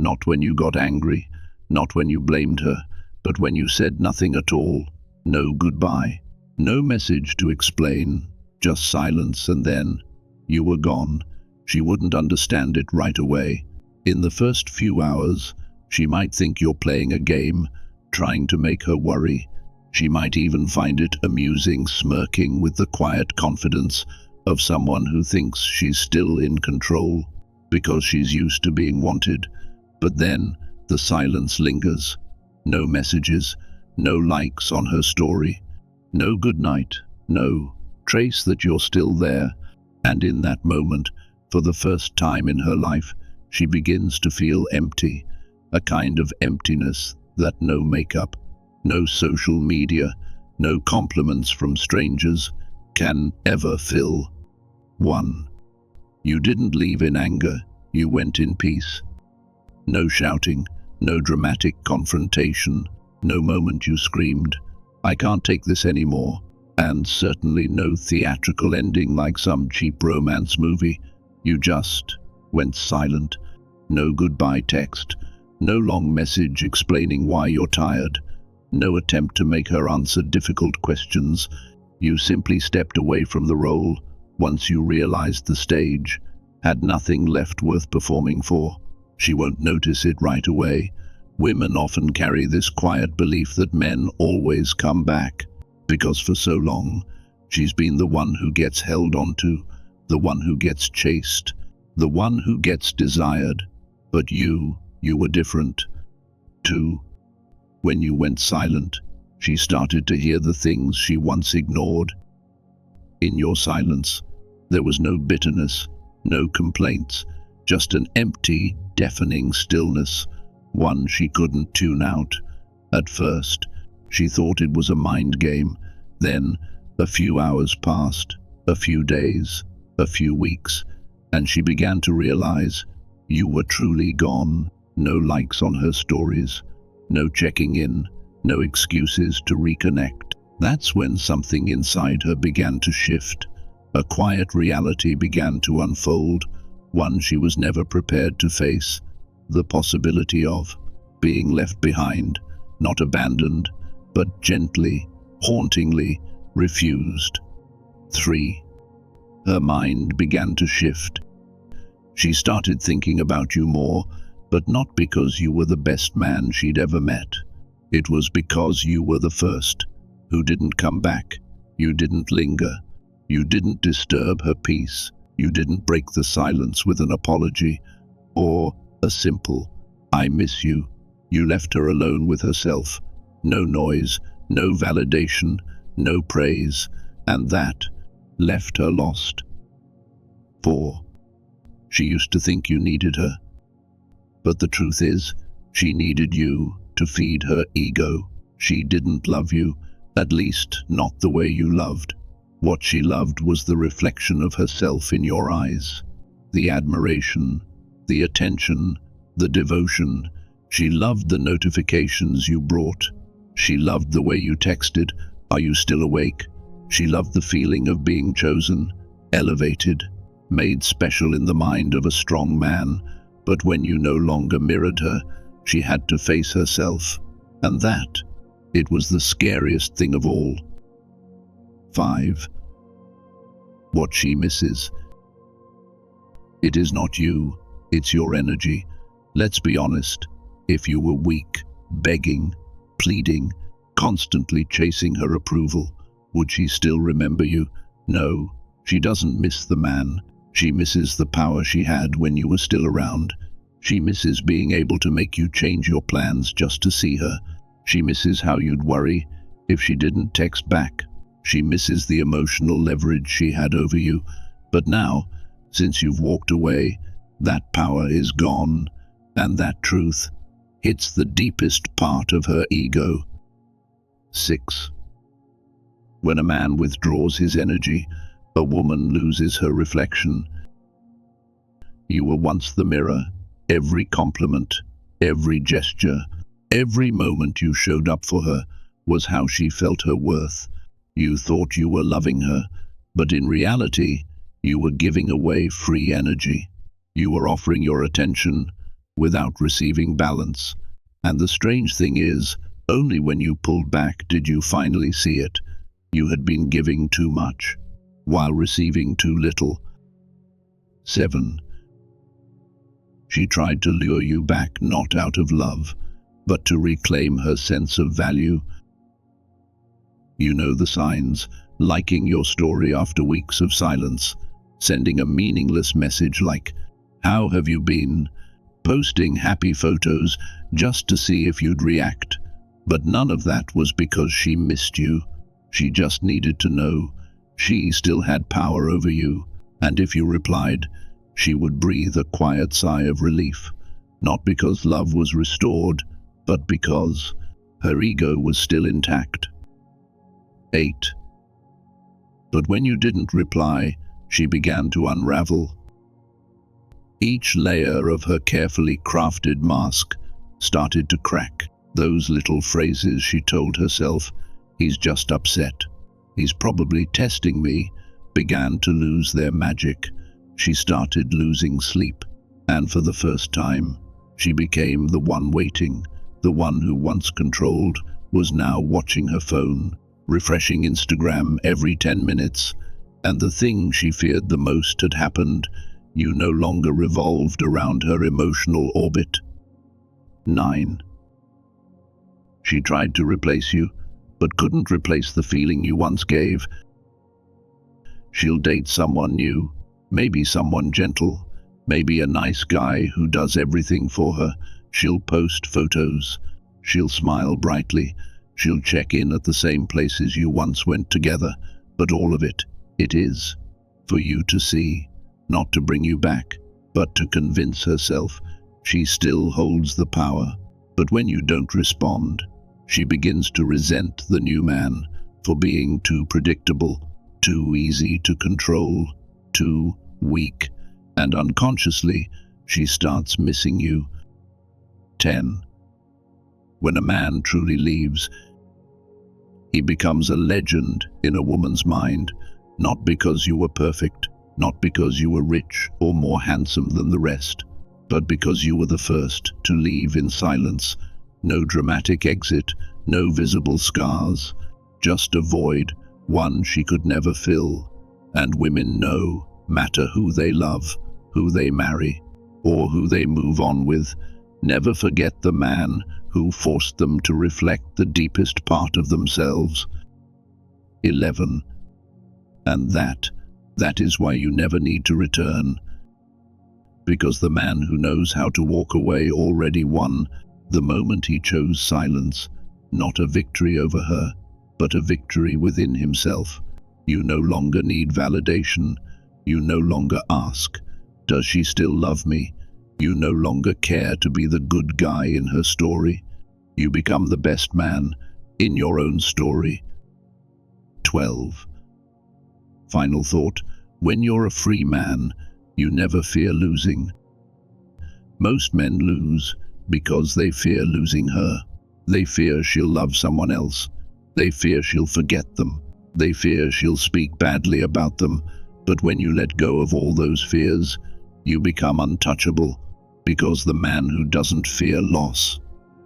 Not when you got angry, not when you blamed her, but when you said nothing at all. No goodbye, no message to explain, just silence, and then you were gone. She wouldn't understand it right away. In the first few hours, she might think you're playing a game, trying to make her worry. She might even find it amusing, smirking with the quiet confidence of someone who thinks she's still in control because she's used to being wanted. But then the silence lingers. No messages, no likes on her story, no goodnight, no trace that you're still there. And in that moment, for the first time in her life, she begins to feel empty, a kind of emptiness that no makeup, no social media, no compliments from strangers can ever fill. 1. You didn't leave in anger, you went in peace. No shouting, no dramatic confrontation, no moment you screamed, "I can't take this anymore," and certainly no theatrical ending like some cheap romance movie. You just went silent. No goodbye text, no long message explaining why you're tired, no attempt to make her answer difficult questions. You simply stepped away from the role once you realized the stage had nothing left worth performing for. She won't notice it right away. Women often carry this quiet belief that men always come back, because for so long she's been the one who gets held onto, the one who gets chased, the one who gets desired. But you were different. 2. When you went silent, she started to hear the things she once ignored. In your silence, there was no bitterness, no complaints, just an empty, deafening stillness, one she couldn't tune out. At first, she thought it was a mind game. Then, a few hours passed, a few days, a few weeks, and she began to realize you were truly gone. No likes on her stories, no checking in, no excuses to reconnect. That's when something inside her began to shift. A quiet reality began to unfold, one she was never prepared to face. The possibility of being left behind, not abandoned, but gently, hauntingly refused. 3. Her mind began to shift. She started thinking about you more, but not because you were the best man she'd ever met. It was because you were the first who didn't come back. You didn't linger. You didn't disturb her peace. You didn't break the silence with an apology or a simple, "I miss you." You left her alone with herself. No noise, no validation, no praise, and that left her lost. 4. She used to think you needed her. But the truth is, she needed you to feed her ego. She didn't love you, at least not the way you loved. What she loved was the reflection of herself in your eyes, the admiration, the attention, the devotion. She loved the notifications you brought. She loved the way you texted, "Are you still awake?" She loved the feeling of being chosen, elevated, made special in the mind of a strong man. But when you no longer mirrored her, she had to face herself. And that, it was the scariest thing of all. 5. What she misses. It is not you, it's your energy. Let's be honest, if you were weak, begging, pleading, constantly chasing her approval, would she still remember you? No, she doesn't miss the man. She misses the power she had when you were still around. She misses being able to make you change your plans just to see her. She misses how you'd worry if she didn't text back. She misses the emotional leverage she had over you. But now, since you've walked away, that power is gone, and that truth hits the deepest part of her ego. 6. When a man withdraws his energy, a woman loses her reflection. You were once the mirror. Every compliment, every gesture, every moment you showed up for her was how she felt her worth. You thought you were loving her, but in reality, you were giving away free energy. You were offering your attention, without receiving balance. And the strange thing is, only when you pulled back did you finally see it. You had been giving too much, while receiving too little. 7. She tried to lure you back not out of love, but to reclaim her sense of value. You know the signs: liking your story after weeks of silence, sending a meaningless message like, "How have you been?" posting happy photos just to see if you'd react. But none of that was because she missed you. She just needed to know she still had power over you, and if you replied, she would breathe a quiet sigh of relief, not because love was restored, but because her ego was still intact. 8. But when you didn't reply, she began to unravel. Each layer of her carefully crafted mask started to crack. Those little phrases she told herself, "He's just upset, he's probably testing me," began to lose their magic. She started losing sleep, and for the first time, she became the one waiting. The one who once controlled was now watching her phone, refreshing Instagram every 10 minutes, and the thing she feared the most had happened. You no longer revolved around her emotional orbit. 9. She tried to replace you, but couldn't replace the feeling you once gave. She'll date someone new, maybe someone gentle, maybe a nice guy who does everything for her. She'll post photos, she'll smile brightly, she'll check in at the same places you once went together, but all of it is for you to see, not to bring you back, but to convince herself she still holds the power. But when you don't respond, she begins to resent the new man for being too predictable, too easy to control, too weak, and unconsciously, she starts missing you. 10. When a man truly leaves, he becomes a legend in a woman's mind, not because you were perfect, not because you were rich or more handsome than the rest, but because you were the first to leave in silence. No dramatic exit, no visible scars, just a void, one she could never fill. And women know, matter who they love, who they marry, or who they move on with, never forget the man who forced them to reflect the deepest part of themselves. 11. And that is why you never need to return. Because the man who knows how to walk away already won the moment he chose silence, not a victory over her, but a victory within himself. You no longer need validation. You no longer ask, "Does she still love me?" You no longer care to be the good guy in her story. You become the best man in your own story. 12. Final thought: when you're a free man, you never fear losing. Most men lose because they fear losing her. They fear she'll love someone else. They fear she'll forget them. They fear she'll speak badly about them. But when you let go of all those fears, you become untouchable, because the man who doesn't fear loss,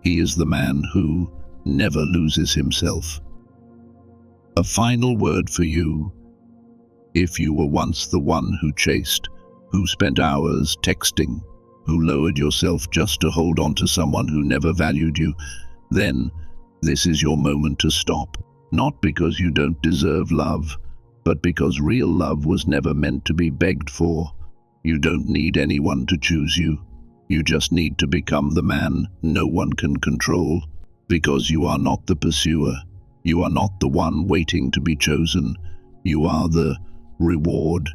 he is the man who never loses himself. A final word for you. If you were once the one who chased, who spent hours texting, who lowered yourself just to hold on to someone who never valued you, then this is your moment to stop. Not because you don't deserve love, but because real love was never meant to be begged for. You don't need anyone to choose you. You just need to become the man no one can control, because you are not the pursuer. You are not the one waiting to be chosen. You are the reward.